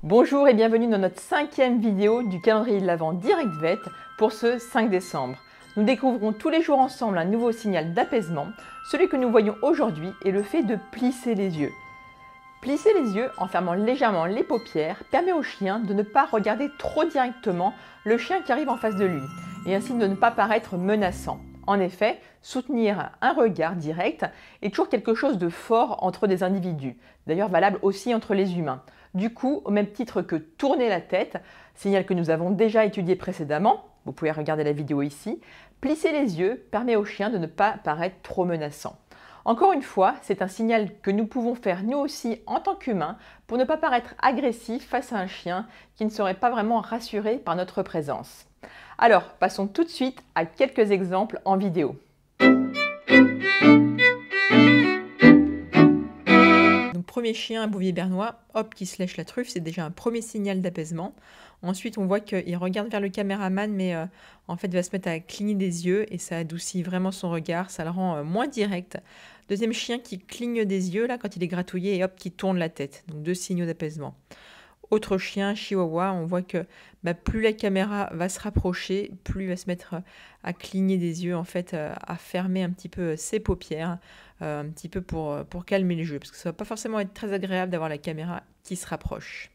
Bonjour et bienvenue dans notre 5e vidéo du calendrier de l'Avent Direct Vet pour ce 5 décembre. Nous découvrons tous les jours ensemble un nouveau signal d'apaisement. Celui que nous voyons aujourd'hui est le fait de plisser les yeux. Plisser les yeux en fermant légèrement les paupières permet au chien de ne pas regarder trop directement le chien qui arrive en face de lui et ainsi de ne pas paraître menaçant. En effet, soutenir un regard direct est toujours quelque chose de fort entre des individus, d'ailleurs valable aussi entre les humains. Du coup, au même titre que tourner la tête, signal que nous avons déjà étudié précédemment, vous pouvez regarder la vidéo ici, plisser les yeux permet au chien de ne pas paraître trop menaçant. Encore une fois, c'est un signal que nous pouvons faire nous aussi en tant qu'humains pour ne pas paraître agressif face à un chien qui ne serait pas vraiment rassuré par notre présence. Alors, passons tout de suite à quelques exemples en vidéo. Donc, premier chien, un bouvier bernois, hop, qui se lèche la truffe, c'est déjà un premier signal d'apaisement. Ensuite, on voit qu'il regarde vers le caméraman, mais en fait, il va se mettre à cligner des yeux et ça adoucit vraiment son regard, ça le rend moins direct. Deuxième chien qui cligne des yeux là quand il est gratouillé et hop, qui tourne la tête. Donc, deux signaux d'apaisement. Autre chien, chihuahua, on voit que plus la caméra va se rapprocher, plus il va se mettre à cligner des yeux, en fait, à fermer un petit peu ses paupières, un petit peu pour calmer le jeu, parce que ça ne va pas forcément être très agréable d'avoir la caméra qui se rapproche.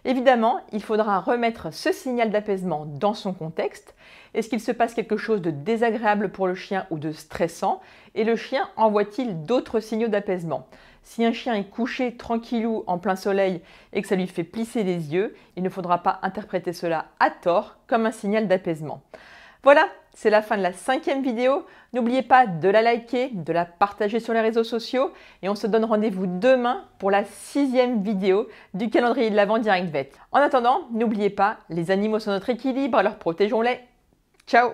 Évidemment, il faudra remettre ce signal d'apaisement dans son contexte. Est-ce qu'il se passe quelque chose de désagréable pour le chien ou de stressant? Et le chien envoie-t-il d'autres signaux d'apaisement? Si un chien est couché tranquillou en plein soleil et que ça lui fait plisser les yeux, il ne faudra pas interpréter cela à tort comme un signal d'apaisement. Voilà, c'est la fin de la 5e vidéo. N'oubliez pas de la liker, de la partager sur les réseaux sociaux et on se donne rendez-vous demain pour la 6e vidéo du calendrier de l'Avent Direct Vet. En attendant, n'oubliez pas, les animaux sont notre équilibre, alors protégeons-les. Ciao!